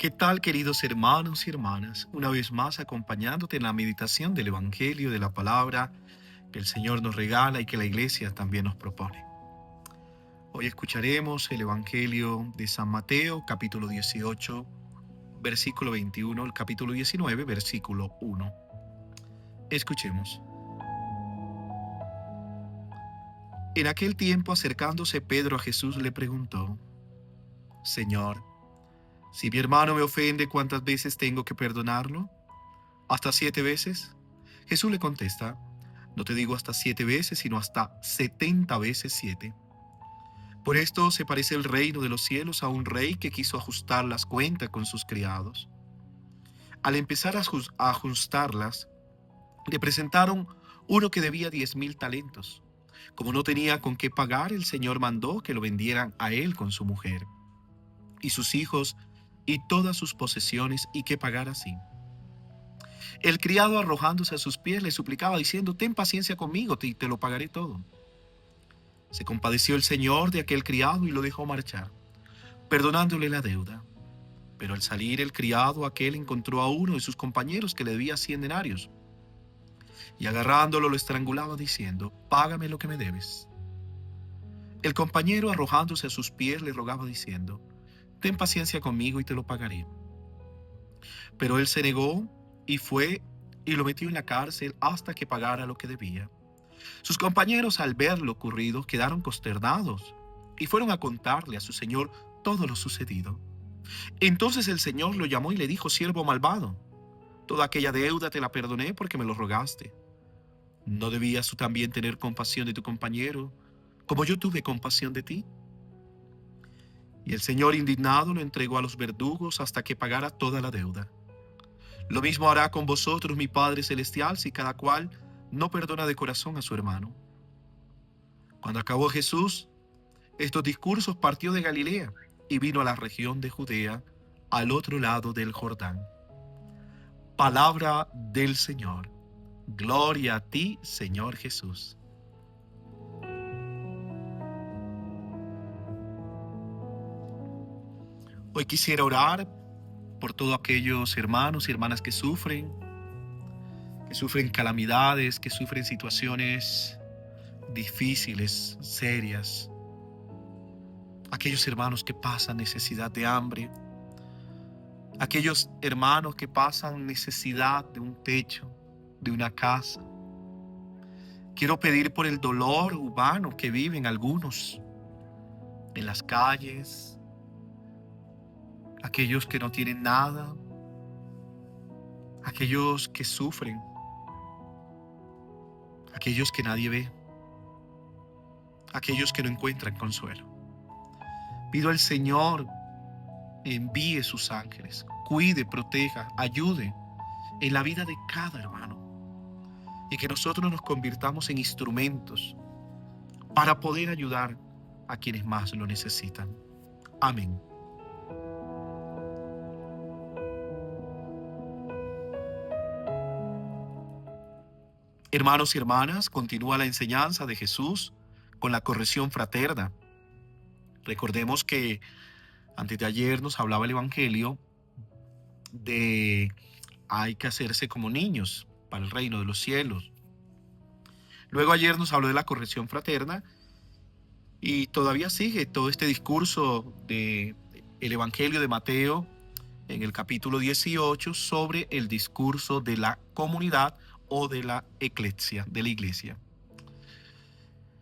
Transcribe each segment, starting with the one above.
¿Qué tal, queridos hermanos y hermanas? Una vez más acompañándote en la meditación del Evangelio de la palabra que el Señor nos regala y que la Iglesia también nos propone. Hoy escucharemos el Evangelio de San Mateo, capítulo 18, versículo 21, el capítulo 19, versículo 1. Escuchemos. En aquel tiempo, acercándose Pedro a Jesús, le preguntó: Señor, si mi hermano me ofende, ¿cuántas veces tengo que perdonarlo? ¿Hasta 7 veces? Jesús le contesta: no te digo hasta 7 veces, sino hasta 70 veces 7. Por esto se parece el reino de los cielos a un rey que quiso ajustar las cuentas con sus criados. Al empezar a ajustarlas, le presentaron uno que debía 10,000 talentos. Como no tenía con qué pagar, el Señor mandó que lo vendieran a él con su mujer y sus hijos y todas sus posesiones, y que pagara así. El criado, arrojándose a sus pies, le suplicaba diciendo: ten paciencia conmigo y te lo pagaré todo. Se compadeció el Señor de aquel criado y lo dejó marchar, perdonándole la deuda. Pero al salir el criado aquel encontró a uno de sus compañeros que le debía 100 denarios, y agarrándolo lo estrangulaba diciendo: págame lo que me debes. El compañero, arrojándose a sus pies, le rogaba diciendo: ten paciencia conmigo y te lo pagaré. Pero él se negó y fue y lo metió en la cárcel hasta que pagara lo que debía. Sus compañeros, al ver lo ocurrido, quedaron consternados y fueron a contarle a su señor todo lo sucedido. Entonces el Señor lo llamó y le dijo: siervo malvado, toda aquella deuda te la perdoné porque me lo rogaste. ¿No debías tú también tener compasión de tu compañero, como yo tuve compasión de ti? Y el Señor, indignado, lo entregó a los verdugos hasta que pagara toda la deuda. Lo mismo hará con vosotros mi Padre Celestial si cada cual no perdona de corazón a su hermano. Cuando acabó Jesús estos discursos, partió de Galilea y vino a la región de Judea, al otro lado del Jordán. Palabra del Señor. Gloria a ti, Señor Jesús. Hoy quisiera orar por todos aquellos hermanos y hermanas que sufren calamidades, que sufren situaciones difíciles, serias. Aquellos hermanos que pasan necesidad de hambre, aquellos hermanos que pasan necesidad de un techo, de una casa. Quiero pedir por el dolor humano que viven algunos en las calles, aquellos que no tienen nada, aquellos que sufren, aquellos que nadie ve, aquellos que no encuentran consuelo. Pido al Señor envíe sus ángeles, cuide, proteja, ayude en la vida de cada hermano, y que nosotros nos convirtamos en instrumentos para poder ayudar a quienes más lo necesitan. Amén. Hermanos y hermanas, continúa la enseñanza de Jesús con la corrección fraterna. Recordemos que antes de ayer nos hablaba el Evangelio de hay que hacerse como niños para el reino de los cielos. Luego ayer nos habló de la corrección fraterna y todavía sigue todo este discurso del Evangelio de Mateo en el capítulo 18 sobre el discurso de la comunidad o de la eclesia, de la iglesia.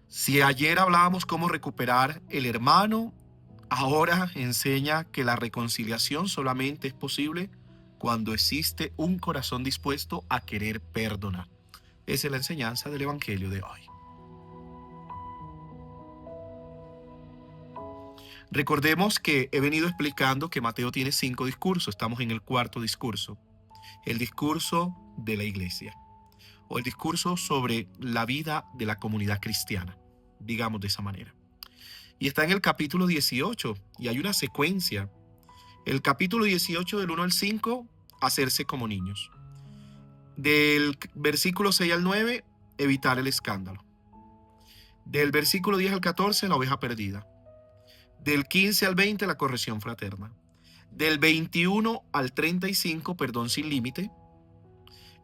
Si ayer hablábamos cómo recuperar el hermano, ahora enseña que la reconciliación solamente es posible cuando existe un corazón dispuesto a querer perdonar. Esa es la enseñanza del Evangelio de hoy. Recordemos que he venido explicando que Mateo tiene 5 discursos. Estamos en el 4º discurso. El discurso de la iglesia, o el discurso sobre la vida de la comunidad cristiana, digamos de esa manera. Y está en el capítulo 18, y hay una secuencia. El capítulo 18 del 1 al 5, hacerse como niños. Del versículo 6 al 9, evitar el escándalo. Del versículo 10 al 14, la oveja perdida. Del 15 al 20, la corrección fraterna. Del 21 al 35, perdón sin límite.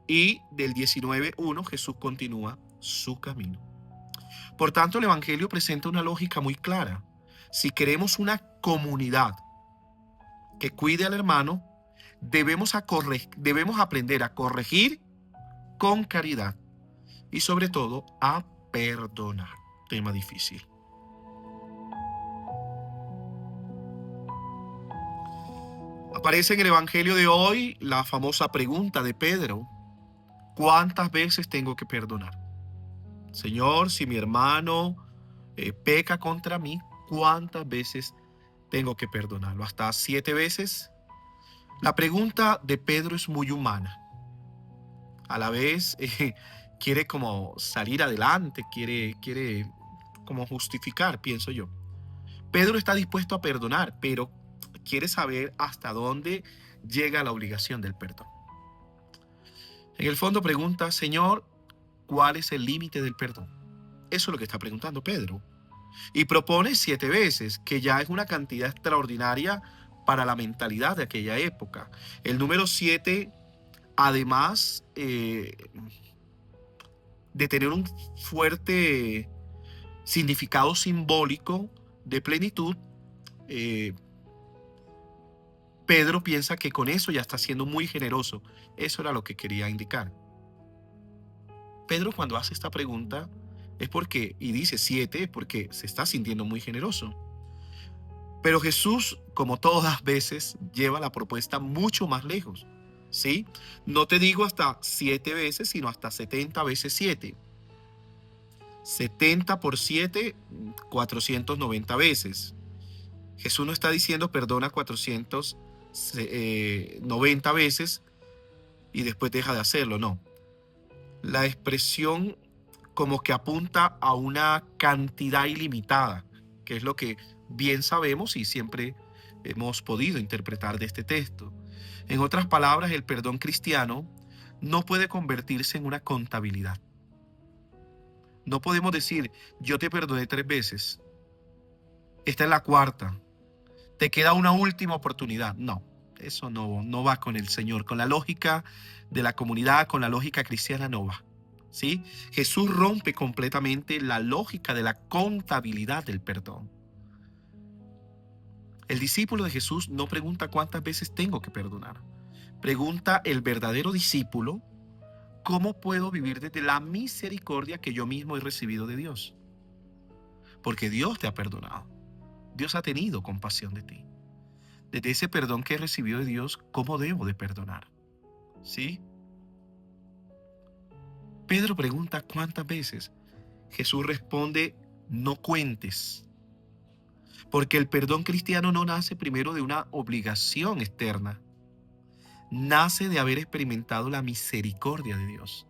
Y del 19:1, Jesús continúa su camino. Por tanto, el Evangelio presenta una lógica muy clara. Si queremos una comunidad que cuide al hermano, debemos aprender a corregir con caridad y sobre todo a perdonar. Tema difícil. Aparece en el Evangelio de hoy la famosa pregunta de Pedro: ¿cuántas veces tengo que perdonar? Señor, si mi hermano peca contra mí, ¿cuántas veces tengo que perdonarlo? ¿Hasta 7 veces? La pregunta de Pedro es muy humana. A la vez quiere como salir adelante, quiere como justificar, pienso yo. Pedro está dispuesto a perdonar, pero quiere saber hasta dónde llega la obligación del perdón. En el fondo pregunta: Señor, ¿cuál es el límite del perdón? Eso es lo que está preguntando Pedro. Y propone 7 veces, que ya es una cantidad extraordinaria para la mentalidad de aquella época. El número 7, además de tener un fuerte significado simbólico de plenitud, Pedro piensa que con eso ya está siendo muy generoso. Eso era lo que quería indicar. Pedro, cuando hace esta pregunta es porque, y dice 7, es porque se está sintiendo muy generoso. Pero Jesús, como todas las veces, lleva la propuesta mucho más lejos, ¿sí? No te digo hasta 7 veces, sino hasta 70 veces 7. 70 por 7, 490 veces. Jesús no está diciendo perdona 490 veces y después deja de hacerlo, no. La expresión como que apunta a una cantidad ilimitada, que es lo que bien sabemos y siempre hemos podido interpretar de este texto. En otras palabras, el perdón cristiano no puede convertirse en una contabilidad. No podemos decir: yo te perdoné 3 veces, esta es la cuarta, te queda una última oportunidad. No, eso no va con el Señor, con la lógica de la comunidad, con la lógica cristiana no va. ¿Sí? Jesús rompe completamente la lógica de la contabilidad del perdón. El discípulo de Jesús no pregunta cuántas veces tengo que perdonar. Pregunta el verdadero discípulo: ¿cómo puedo vivir desde la misericordia que yo mismo he recibido de Dios? Porque Dios te ha perdonado. Dios ha tenido compasión de ti. Desde ese perdón que he recibido de Dios, ¿cómo debo de perdonar? ¿Sí? Pedro pregunta cuántas veces. Jesús responde: no cuentes. Porque el perdón cristiano no nace primero de una obligación externa. Nace de haber experimentado la misericordia de Dios.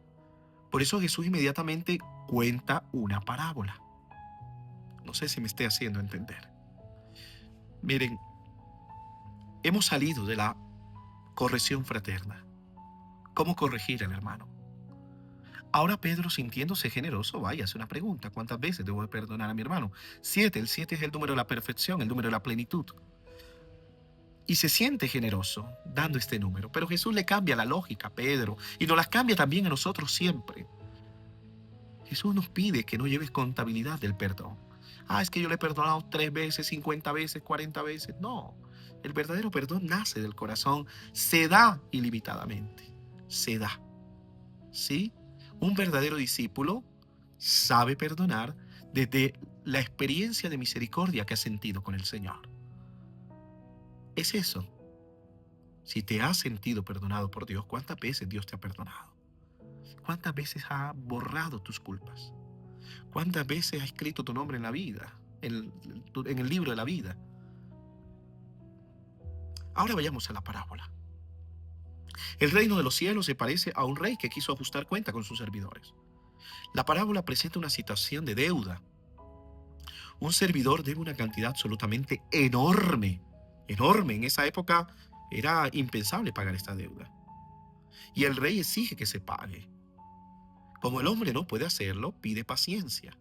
Por eso Jesús inmediatamente cuenta una parábola. No sé si me esté haciendo entender. Miren, hemos salido de la corrección fraterna. ¿Cómo corregir al hermano? Ahora Pedro, sintiéndose generoso, vaya, hace una pregunta: ¿cuántas veces debo de perdonar a mi hermano? 7, el 7 es el número de la perfección, el número de la plenitud. Y se siente generoso dando este número. Pero Jesús le cambia la lógica a Pedro y nos las cambia también a nosotros siempre. Jesús nos pide que no lleves contabilidad del perdón. Es que yo le he perdonado 3 veces, 50 veces, 40 veces. No, el verdadero perdón nace del corazón, se da ilimitadamente, se da. ¿Sí? Un verdadero discípulo sabe perdonar desde la experiencia de misericordia que ha sentido con el Señor. Es eso. Si te has sentido perdonado por Dios, ¿cuántas veces Dios te ha perdonado? ¿Cuántas veces ha borrado tus culpas? ¿Cuántas veces ha escrito tu nombre en la vida, en el libro de la vida? Ahora vayamos a la parábola. El reino de los cielos se parece a un rey que quiso ajustar cuenta con sus servidores. La parábola presenta una situación de deuda. Un servidor debe una cantidad absolutamente enorme. Enorme. En esa época era impensable pagar esta deuda. Y el rey exige que se pague. Como el hombre no puede hacerlo, pide paciencia.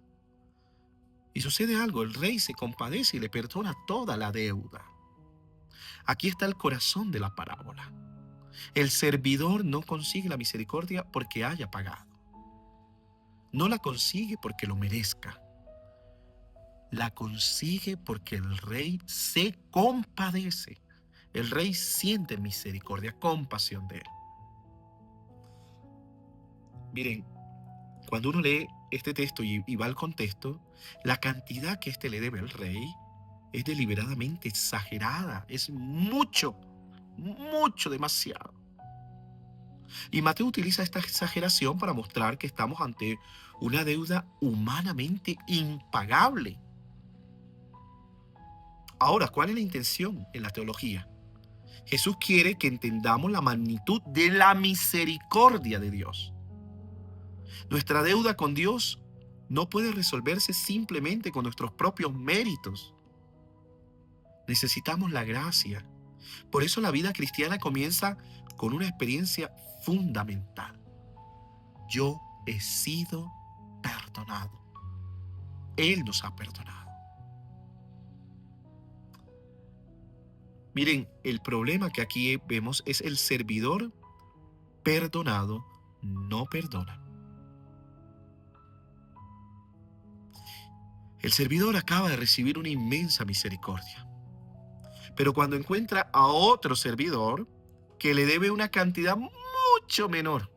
Y sucede algo: el rey se compadece y le perdona toda la deuda. Aquí está el corazón de la parábola. El servidor no consigue la misericordia porque haya pagado. No la consigue porque lo merezca. La consigue porque el rey se compadece. El rey siente misericordia, compasión de él. Miren, cuando uno lee este texto y va al contexto, la cantidad que éste le debe al rey es deliberadamente exagerada. Es mucho, mucho, demasiado. Y Mateo utiliza esta exageración para mostrar que estamos ante una deuda humanamente impagable. Ahora, ¿cuál es la intención en la teología? Jesús quiere que entendamos la magnitud de la misericordia de Dios. Nuestra deuda con Dios no puede resolverse simplemente con nuestros propios méritos. Necesitamos la gracia. Por eso la vida cristiana comienza con una experiencia fundamental. Yo he sido perdonado. Él nos ha perdonado. Miren, el problema que aquí vemos es el servidor perdonado no perdona. El servidor acaba de recibir una inmensa misericordia, pero cuando encuentra a otro servidor que le debe una cantidad mucho menor,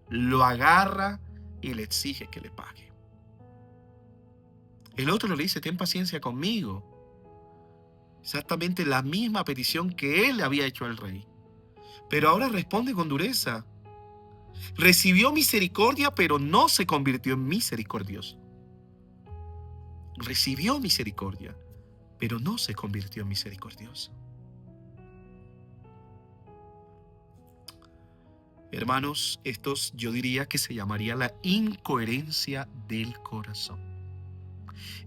lo agarra y le exige que le pague. El otro le dice, ten paciencia conmigo. Exactamente la misma petición que él le había hecho al rey. Pero ahora responde con dureza. Recibió misericordia, pero no se convirtió en misericordioso. Recibió misericordia, pero no se convirtió en misericordioso. Hermanos, estos yo diría que se llamaría la incoherencia del corazón.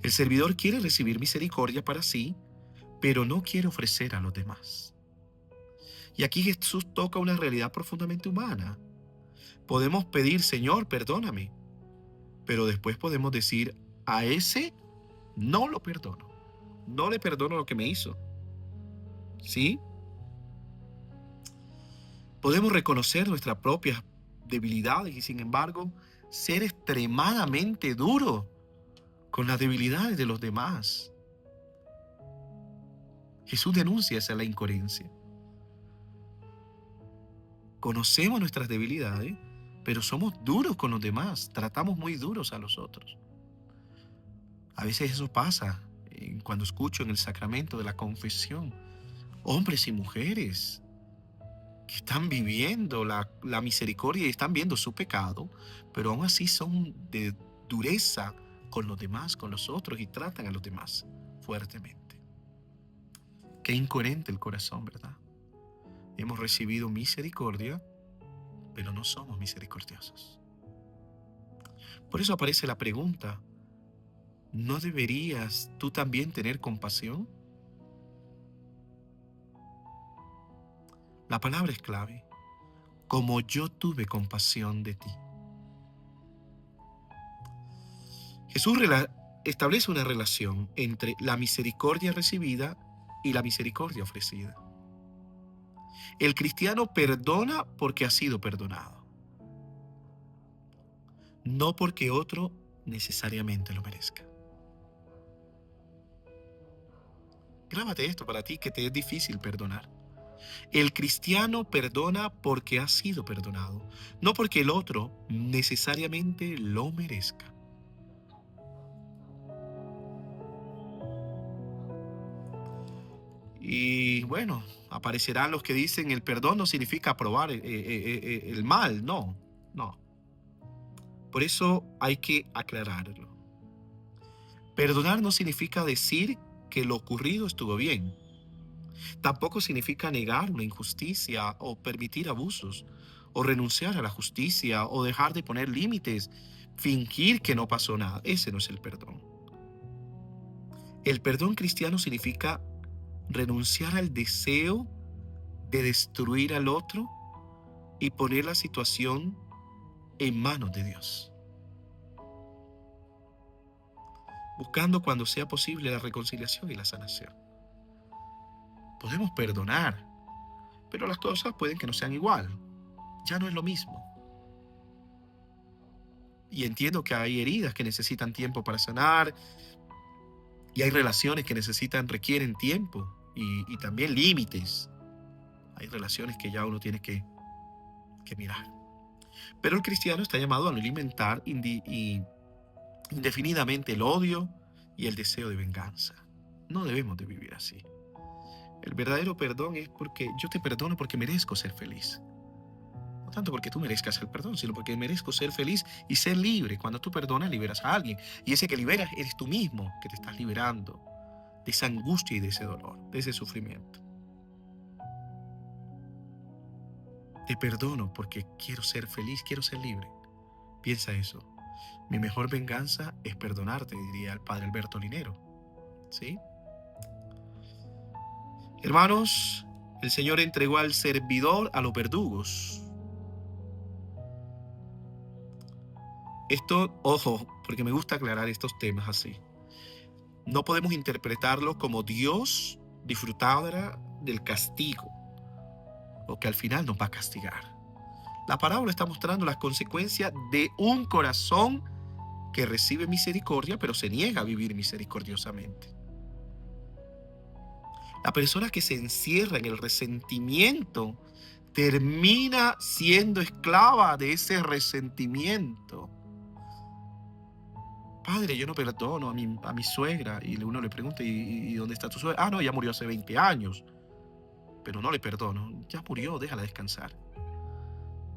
El servidor quiere recibir misericordia para sí, pero no quiere ofrecer a los demás. Y aquí Jesús toca una realidad profundamente humana. Podemos pedir, Señor, perdóname, pero después podemos decir, a ese no lo perdono. No le perdono lo que me hizo. ¿Sí? Podemos reconocer nuestras propias debilidades y sin embargo ser extremadamente duros con las debilidades de los demás. Jesús denuncia esa la incoherencia. Conocemos nuestras debilidades, pero somos duros con los demás, tratamos muy duros a los otros. A veces eso pasa cuando escucho en el sacramento de la confesión, hombres y mujeres que están viviendo la misericordia y están viendo su pecado, pero aún así son de dureza con los demás, con los otros y tratan a los demás fuertemente. Qué incoherente el corazón, ¿verdad? Hemos recibido misericordia, pero no somos misericordiosos. Por eso aparece la pregunta, ¿no deberías tú también tener compasión? La palabra es clave. Como yo tuve compasión de ti. Jesús establece una relación entre la misericordia recibida y la misericordia ofrecida. El cristiano perdona porque ha sido perdonado, no porque otro necesariamente lo merezca. Grábate esto para ti que te es difícil perdonar. El cristiano perdona porque ha sido perdonado, no porque el otro necesariamente lo merezca. Y bueno, aparecerán los que dicen el perdón no significa aprobar el mal. No, no. Por eso hay que aclararlo. Perdonar no significa decir que lo ocurrido estuvo bien. Tampoco significa negar una injusticia o permitir abusos, o renunciar a la justicia, o dejar de poner límites, fingir que no pasó nada. Ese no es el perdón. El perdón cristiano significa renunciar al deseo de destruir al otro y poner la situación en manos de Dios, buscando cuando sea posible la reconciliación y la sanación. Podemos perdonar, pero las cosas pueden que no sean igual. Ya no es lo mismo. Y entiendo que hay heridas que necesitan tiempo para sanar y hay relaciones que requieren tiempo y también límites. Hay relaciones que ya uno tiene que mirar. Pero el cristiano está llamado a no alimentar indefinidamente el odio y el deseo de venganza. No debemos de vivir así. El verdadero perdón es porque yo te perdono porque merezco ser feliz. No tanto porque tú merezcas el perdón, sino porque merezco ser feliz y ser libre. Cuando tú perdonas, liberas a alguien. Y ese que liberas eres tú mismo, que te estás liberando de esa angustia y de ese dolor, de ese sufrimiento. Te perdono porque quiero ser feliz, quiero ser libre. Piensa eso. Mi mejor venganza es perdonarte, diría el padre Alberto Linero. ¿Sí? Hermanos, el Señor entregó al servidor a los verdugos. Esto, ojo, porque me gusta aclarar estos temas así. No podemos interpretarlo como Dios disfrutara del castigo o que al final nos va a castigar. La parábola está mostrando las consecuencias de un corazón que recibe misericordia, pero se niega a vivir misericordiosamente. La persona que se encierra en el resentimiento termina siendo esclava de ese resentimiento. Padre, yo no perdono a mi suegra. Y uno le pregunta, ¿y dónde está tu suegra? Ah, no, ya murió hace 20 años. Pero no le perdono. Ya murió, déjala descansar.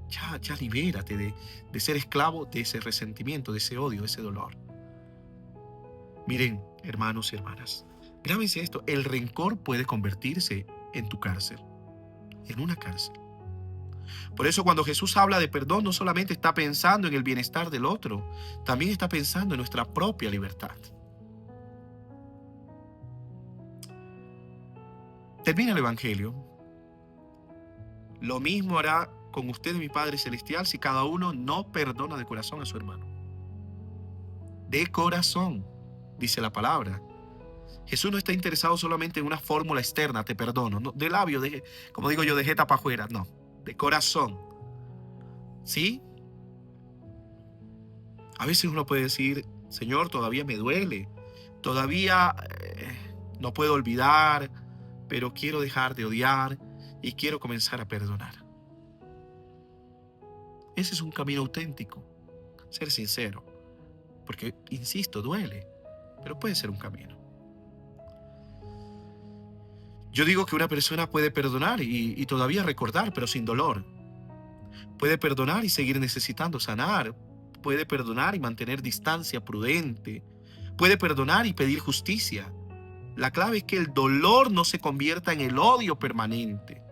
Ya libérate de ser esclavo de ese resentimiento, de ese odio, de ese dolor. Miren, hermanos y hermanas, grábense esto, el rencor puede convertirse en tu cárcel, en una cárcel. Por eso cuando Jesús habla de perdón, no solamente está pensando en el bienestar del otro, también está pensando en nuestra propia libertad. Termina el Evangelio. Lo mismo hará con usted, mi Padre Celestial, si cada uno no perdona de corazón a su hermano. De corazón, dice la palabra. Jesús no está interesado solamente en una fórmula externa, te perdono, no, de labio, como digo yo, de jeta para afuera, no, de corazón. ¿Sí? A veces uno puede decir, Señor, todavía me duele, todavía no puedo olvidar, pero quiero dejar de odiar y quiero comenzar a perdonar. Ese es un camino auténtico, ser sincero, porque, insisto, duele, pero puede ser un camino. Yo digo que una persona puede perdonar y todavía recordar, pero sin dolor. Puede perdonar y seguir necesitando sanar. Puede perdonar y mantener distancia prudente. Puede perdonar y pedir justicia. La clave es que el dolor no se convierta en el odio permanente.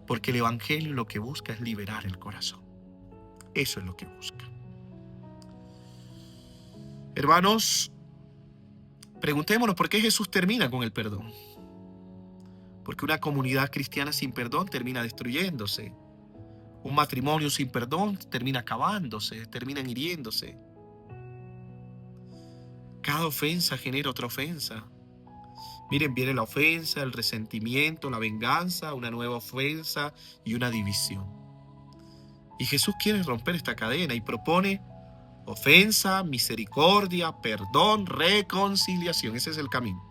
Porque el Evangelio lo que busca es liberar el corazón. Eso es lo que busca. Hermanos, preguntémonos por qué Jesús termina con el perdón. Porque una comunidad cristiana sin perdón termina destruyéndose. Un matrimonio sin perdón termina acabándose, terminan hiriéndose. Cada ofensa genera otra ofensa. Miren, viene la ofensa, el resentimiento, la venganza, una nueva ofensa y una división. Y Jesús quiere romper esta cadena y propone ofensa, misericordia, perdón, reconciliación. Ese es el camino.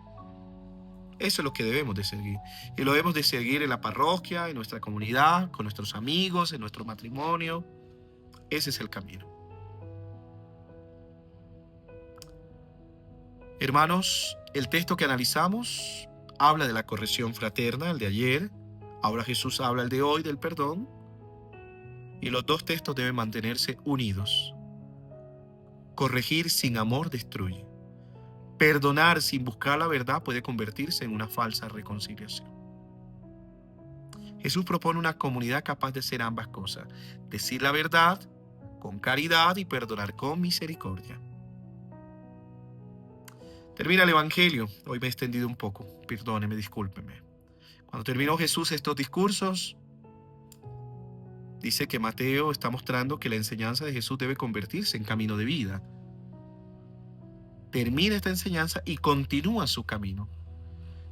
Eso es lo que debemos de seguir. Y lo debemos de seguir en la parroquia, en nuestra comunidad, con nuestros amigos, en nuestro matrimonio. Ese es el camino. Hermanos, el texto que analizamos habla de la corrección fraterna, el de ayer. Ahora Jesús habla el de hoy, del perdón. Y los dos textos deben mantenerse unidos. Corregir sin amor destruye. Perdonar sin buscar la verdad puede convertirse en una falsa reconciliación. Jesús propone una comunidad capaz de hacer ambas cosas. Decir la verdad con caridad y perdonar con misericordia. Termina el Evangelio. Hoy me he extendido un poco. Perdóneme, discúlpeme. Cuando terminó Jesús estos discursos, dice que Mateo está mostrando que la enseñanza de Jesús debe convertirse en camino de vida. Termina esta enseñanza y continúa su camino.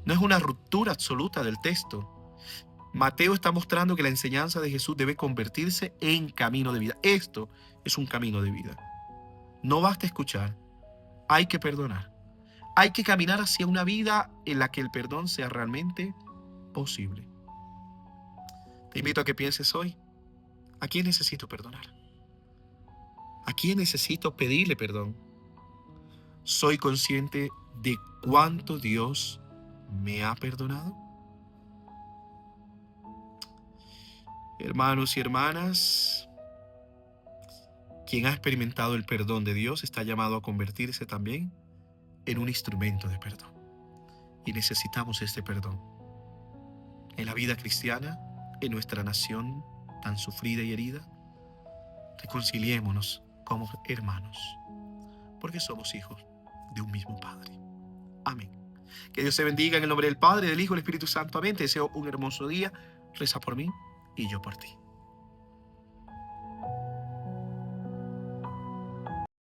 No es una ruptura absoluta del texto. Mateo está mostrando que la enseñanza de Jesús debe convertirse en camino de vida. Esto es un camino de vida. No basta escuchar, hay que perdonar. Hay que caminar hacia una vida en la que el perdón sea realmente posible. Te invito a que pienses hoy, ¿a quién necesito perdonar? ¿A quién necesito pedirle perdón? ¿Soy consciente de cuánto Dios me ha perdonado? Hermanos y hermanas, quien ha experimentado el perdón de Dios está llamado a convertirse también en un instrumento de perdón. Y necesitamos este perdón. En la vida cristiana, en nuestra nación tan sufrida y herida, reconciliémonos como hermanos, porque somos hijos de un mismo Padre. Amén. Que Dios te bendiga en el nombre del Padre, del Hijo y del Espíritu Santo. Amén. Te deseo un hermoso día. Reza por mí y yo por ti.